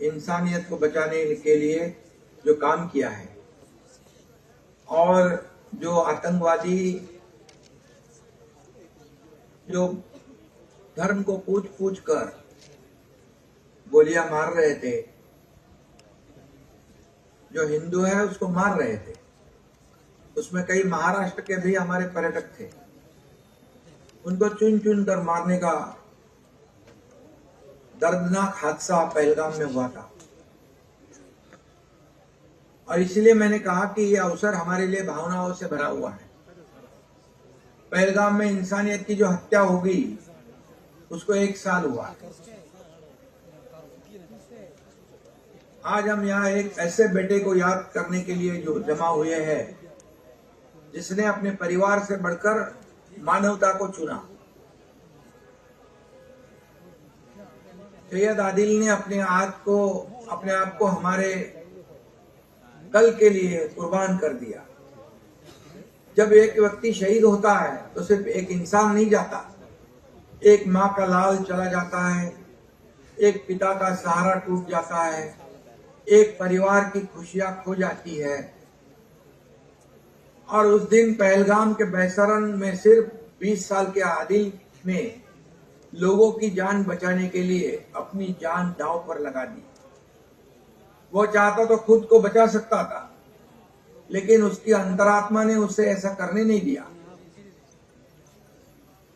इंसानियत को बचाने के लिए जो काम किया है, और जो आतंकवादी जो धर्म को पूछ पूछ कर गोलियां मार रहे थे, जो हिंदू है उसको मार रहे थे, उसमें कई महाराष्ट्र के भी हमारे पर्यटक थे, उनको चुन चुन कर मारने का दर्दनाक हादसा पहलगाम में हुआ था। और इसलिए मैंने कहा कि यह अवसर हमारे लिए भावनाओं से भरा हुआ है। पहलगाम में इंसानियत की जो हत्या होगी उसको 1 साल हुआ। आज हम यहाँ एक ऐसे बेटे को याद करने के लिए जो जमा हुए हैं जिसने अपने परिवार से बढ़कर मानवता को चुना। सैयद आदिल ने अपने आप को हमारे कल के लिए कुर्बान कर दिया। जब एक व्यक्ति शहीद होता है तो सिर्फ एक इंसान नहीं जाता, एक माँ का लाल चला जाता है, एक पिता का सहारा टूट जाता है, एक परिवार की खुशियां खो जाती है। और उस दिन पहलगाम के बेसरन में सिर्फ 20 साल के आदिल ने लोगों की जान बचाने के लिए अपनी जान दांव पर लगा दी। वो चाहता तो खुद को बचा सकता था, लेकिन उसकी अंतरात्मा ने उसे ऐसा करने नहीं दिया।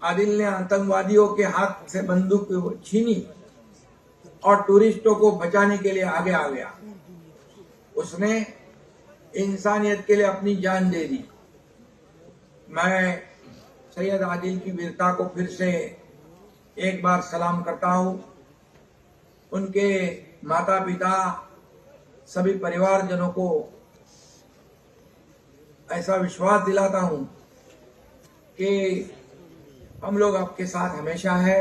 आदिल ने आतंकवादियों के हाथ से बंदूक छीनी और टूरिस्टों को बचाने के लिए आगे आ गया। उसने इंसानियत के लिए अपनी जान दे दी। मैं सैयद आदिल की वीरता को फिर से एक बार सलाम करता हूं। उनके माता पिता सभी परिवारजनों को ऐसा विश्वास दिलाता हूं कि हम लोग आपके साथ हमेशा है।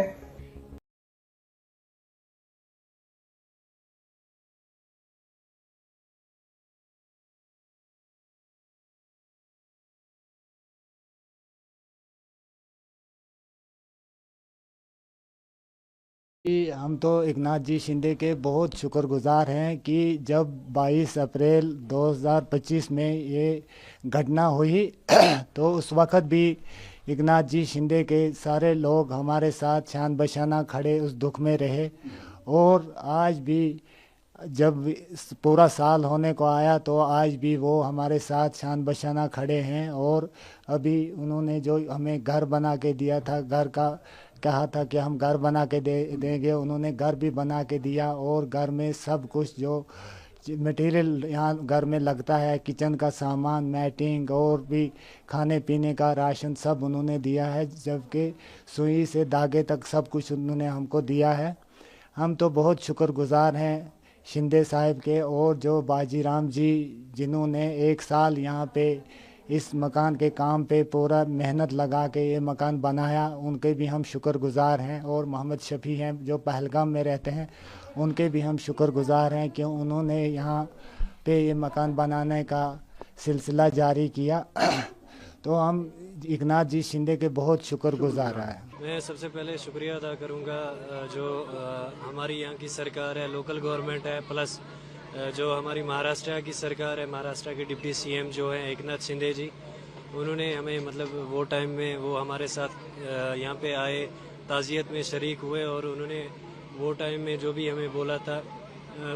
हम तो एकनाथ जी शिंदे के बहुत शुक्रगुजार हैं कि जब 22 अप्रैल 2025 में ये घटना हुई तो उस वक़्त भी एकनाथ जी शिंदे के सारे लोग हमारे साथ शान बशाना खड़े उस दुख में रहे। और आज भी जब पूरा साल होने को आया तो आज भी वो हमारे साथ शान बशाना खड़े हैं। और अभी उन्होंने जो हमें घर बना के दिया था, घर का कहा था कि हम घर बना के देंगे, उन्होंने घर भी बना के दिया। और घर में सब कुछ जो मटेरियल यहाँ घर में लगता है, किचन का सामान, मैटिंग और भी खाने पीने का राशन सब उन्होंने दिया है, जबकि सुई से धागे तक सब कुछ उन्होंने हमको दिया है। हम तो बहुत शुक्रगुजार हैं शिंदे साहब के। और जो बाजीराम जी जिन्होंने 1 साल यहाँ पे इस मकान के काम पे पूरा मेहनत लगा के ये मकान बनाया, उनके भी हम शुक्रगुजार हैं। और मोहम्मद शफ़ी हैं जो पहलगाम में रहते हैं, उनके भी हम शुक्रगुजार हैं कि उन्होंने यहाँ पे ये मकान बनाने का सिलसिला जारी किया। तो हम एकनाथ जी शिंदे के बहुत शुक्रगुजार हैं। मैं सबसे पहले शुक्रिया अदा करूँगा जो हमारी यहाँ की सरकार है, लोकल गवर्नमेंट है, प्लस जो हमारी महाराष्ट्र की सरकार है, महाराष्ट्र के डिप्टी सीएम जो है एकनाथ शिंदे जी, उन्होंने हमें मतलब वो टाइम में वो हमारे साथ यहाँ पे आए, ताज़ियत में शरीक हुए। और उन्होंने वो टाइम में जो भी हमें बोला था,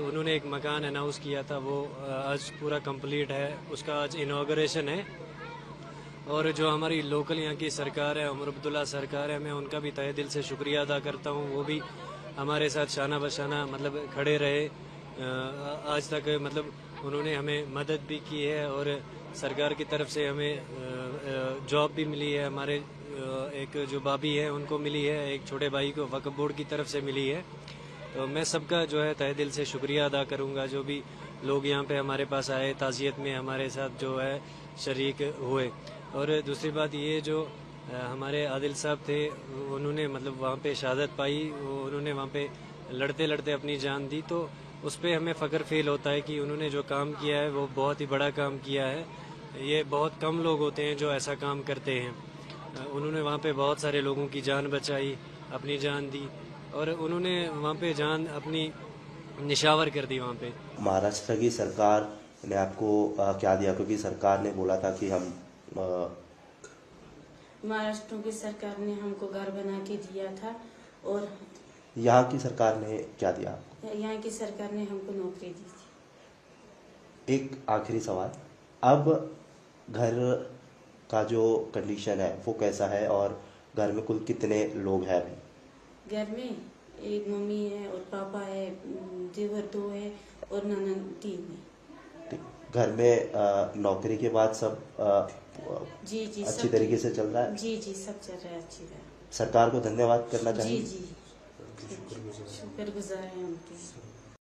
उन्होंने एक मकान अनाउंस किया था, वो आज पूरा कंप्लीट है, उसका आज इनॉग्रेशन है। और जो हमारी लोकल यहाँ की सरकार है, उमर अब्दुल्ला सरकार है, मैं उनका भी तहे दिल से शुक्रिया अदा करता हूँ। वो भी हमारे साथ शाना बशाना मतलब खड़े रहे आज तक, मतलब उन्होंने हमें मदद भी की है। और सरकार की तरफ से हमें जॉब भी मिली है, हमारे एक जो भाभी है उनको मिली है, एक छोटे भाई को वक्फ बोर्ड की तरफ से मिली है। तो मैं सबका जो है तहे दिल से शुक्रिया अदा करूँगा, जो भी लोग यहाँ पे हमारे पास आए, ताज़ियत में हमारे साथ जो है शरीक हुए। और दूसरी बात ये, जो हमारे आदिल साहब थे, उन्होंने मतलब वहाँ पे शहादत पाई, उन्होंने वहाँ पे लड़ते लड़ते अपनी जान दी। तो उस पर हमें फ़ख्र फील होता है कि उन्होंने जो काम किया है वो बहुत ही बड़ा काम किया है। ये बहुत कम लोग होते हैं जो ऐसा काम करते हैं। उन्होंने वहाँ पे बहुत सारे लोगों की जान बचाई, अपनी जान दी। और उन्होंने वहाँ पे जान अपनी निशावर कर दी वहाँ पे। महाराष्ट्र की सरकार ने आपको क्या दिया, क्योंकि सरकार ने बोला था कि हम महाराष्ट्र की सरकार ने हमको घर बना के दिया था और यहाँ की सरकार ने क्या दिया? यहाँ की सरकार ने हमको नौकरी दी थी। एक आखिरी सवाल, अब घर का जो कंडीशन है वो कैसा है और घर में कुल कितने लोग हैं अभी? घर में एक मम्मी है और पापा है, देवर 2 है और ननद 3 है। ठीक। घर में नौकरी के बाद सब जी जी अच्छी सब तरीके से चल रहा है? जी जी सब चल रहा है अच्छी तरह। सरकार को धन्यवाद करना जी चाहिए। जी शुक्रगुजार हैं उनके।